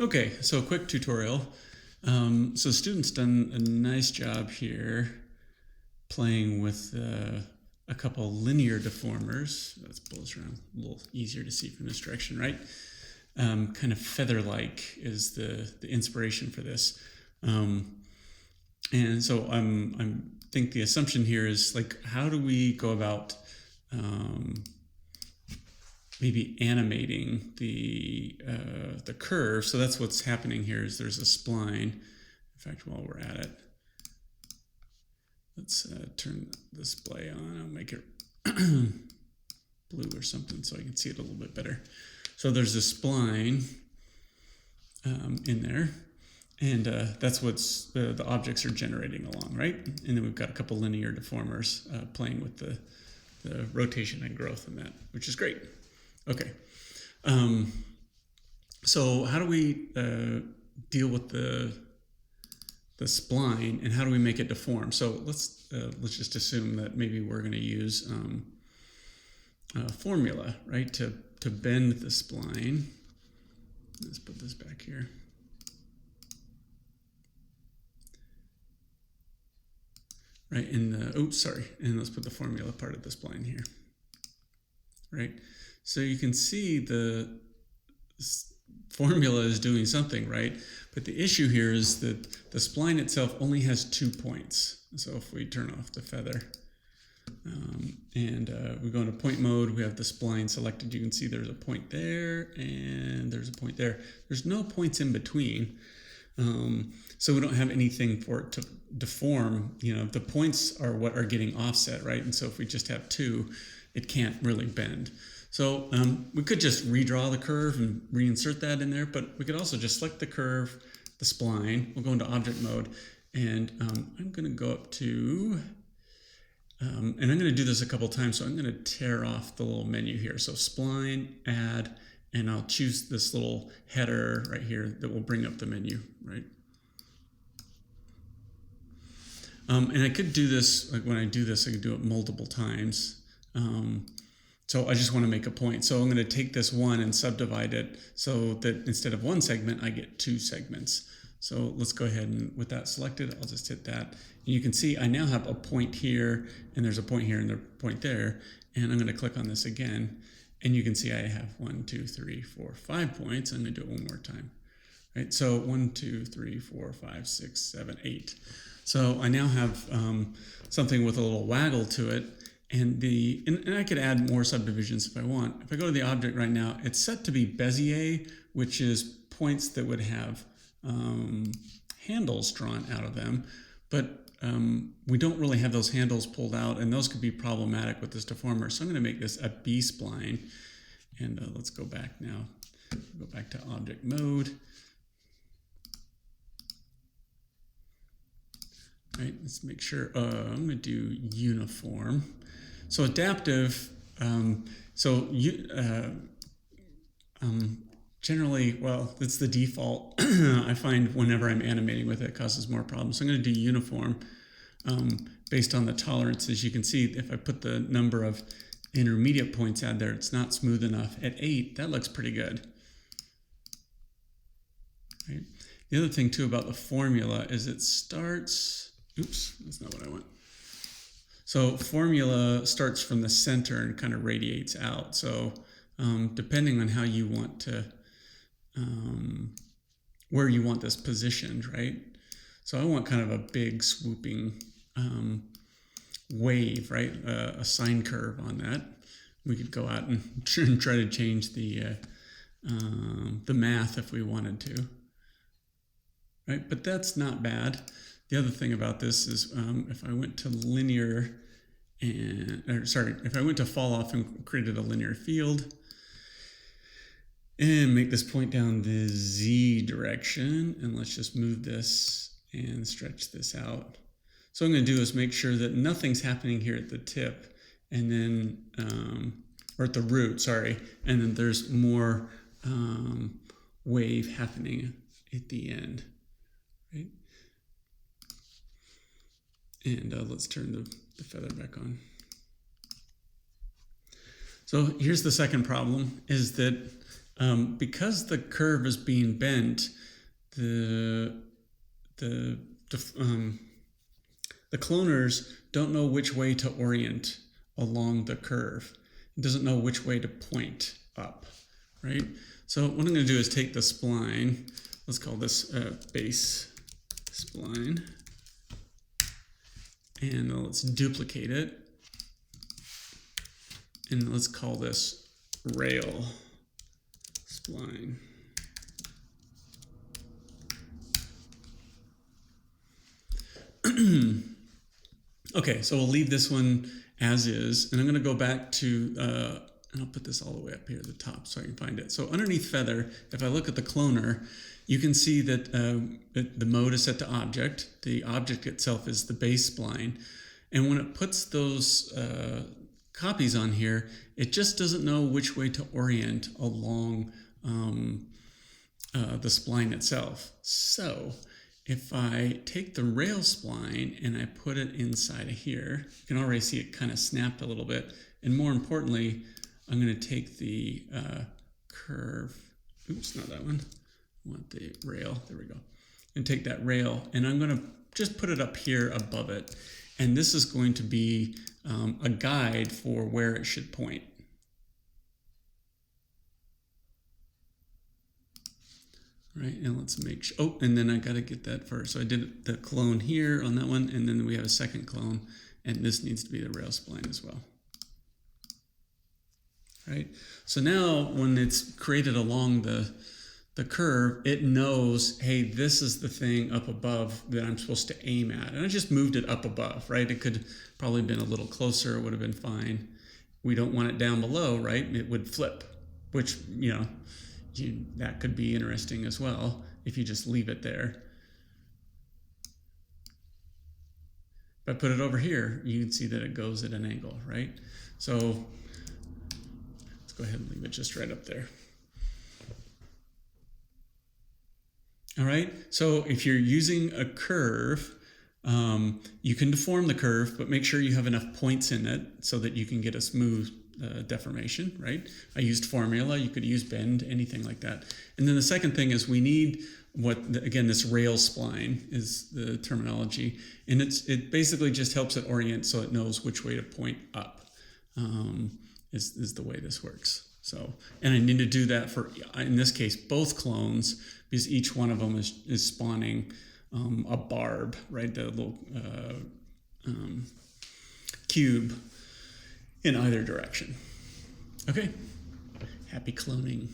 Okay, so a quick tutorial. So students done a nice job here playing with a couple linear deformers. Let's pull this around a little easier to see from this direction, right? Kind of feather-like is the inspiration for this. And so I'm think the assumption here is like, how do we go about maybe animating the curve? So that's what's happening here. Is there's a spline. In fact, while we're at it, let's turn the display on. I'll make it blue or something so I can see it a little bit better. So there's a spline in there, and that's what's the objects are generating along, right? And then we've got a couple linear deformers playing with the rotation and growth in that, which is great. Okay, so how do we deal with the spline, and how do we make it deform? So let's just assume that maybe we're going to use a formula, right, to bend the spline. Let's put this back here. Right, and let's put the formula part of the spline here. Right, so you can see the formula is doing something, right? But the issue here is that the spline itself only has 2 points. So if we turn off the feather and we go into point mode, we have the spline selected. You can see there's a point there and there's a point there. There's no points in between. So we don't have anything for it to deform. You know, the points are what are getting offset, right? And so if we just have 2, it can't really bend. So we could just redraw the curve and reinsert that in there, but we could also just select the curve, the spline. We'll go into object mode, and I'm going to go up to, and I'm going to do this a couple times, so I'm going to tear off the little menu here. So spline, add, and I'll choose this little header right here that will bring up the menu, right? And I could do this, like when I do this, I could do it multiple times. So I just want to make a point. So I'm going to take this one and subdivide it so that instead of 1 segment, I get 2 segments. So let's go ahead and with that selected, I'll just hit that. And you can see I now have a point here, and there's a point here and a point there. And I'm going to click on this again. And you can see I have 1, 2, 3, 4, 5 points. I'm going to do it one more time. Right? So 1, 2, 3, 4, 5, 6, 7, 8. So I now have something with a little waggle to it. And I could add more subdivisions if I want. If I go to the object right now, it's set to be Bezier, which is points that would have handles drawn out of them. But we don't really have those handles pulled out, and those could be problematic with this deformer. So I'm going to make this a B-spline. And let's go back now. Go back to object mode. All right, let's make sure. I'm going to do uniform. So adaptive, generally, well, it's the default. I find whenever I'm animating with it, it causes more problems. So I'm going to do uniform based on the tolerances. You can see if I put the number of intermediate points out there, it's not smooth enough. At 8, that looks pretty good. Right. The other thing too about the formula is it starts, oops, that's not what I want. So formula starts from the center and kind of radiates out. So depending on how you want to, where you want this positioned, right? So I want kind of a big swooping wave, right? A sine curve on that. We could go out and try to change the math if we wanted to, right? But that's not bad. The other thing about this is if I went to linear if I went to fall off and created a linear field and make this point down the Z direction, and let's just move this and stretch this out. So what I'm going to do is make sure that nothing's happening here at the tip, and then, or at the root, sorry, and then there's more wave happening at the end, right? And let's turn the feather back on. So here's the second problem, is that because the curve is being bent, the cloners don't know which way to orient along the curve. It doesn't know which way to point up, right? So what I'm going to do is take the spline. Let's call this base spline. And let's duplicate it. And let's call this rail spline. Okay, so we'll leave this one as is, and I'm going to go back to, and I'll put this all the way up here at the top so I can find it. So underneath feather, if I look at the cloner, you can see that the mode is set to object. The object itself is the base spline. And when it puts those copies on here, it just doesn't know which way to orient along the spline itself. So if I take the rail spline and I put it inside of here, you can already see it kind of snapped a little bit. And more importantly, I'm going to take the curve. Oops, not that one. I want the rail. There we go. And take that rail, and I'm going to just put it up here above it. And this is going to be a guide for where it should point. Right, and let's make sure, oh, and then I got to get that first. So I did the clone here on that one, and then we have a second clone, and this needs to be the rail spline as well. Right, so now when it's created along the curve, it knows, hey, this is the thing up above that I'm supposed to aim at. And I just moved it up above, right? It could probably have been a little closer, it would have been fine. We don't want it down below, right? It would flip, which, you know, that could be interesting as well if you just leave it there. If I put it over here, you can see that it goes at an angle, right? So let's go ahead and leave it just right up there. All right, so if you're using a curve, you can deform the curve, but make sure you have enough points in it so that you can get a smooth deformation, right? I used formula, you could use bend, anything like that. And then the second thing is we need again, this rail spline is the terminology. And it basically just helps it orient so it knows which way to point up, is the way this works. So, and I need to do that for, in this case, both clones, because each one of them is spawning a barb, right? The little cube in either direction. Okay, happy cloning.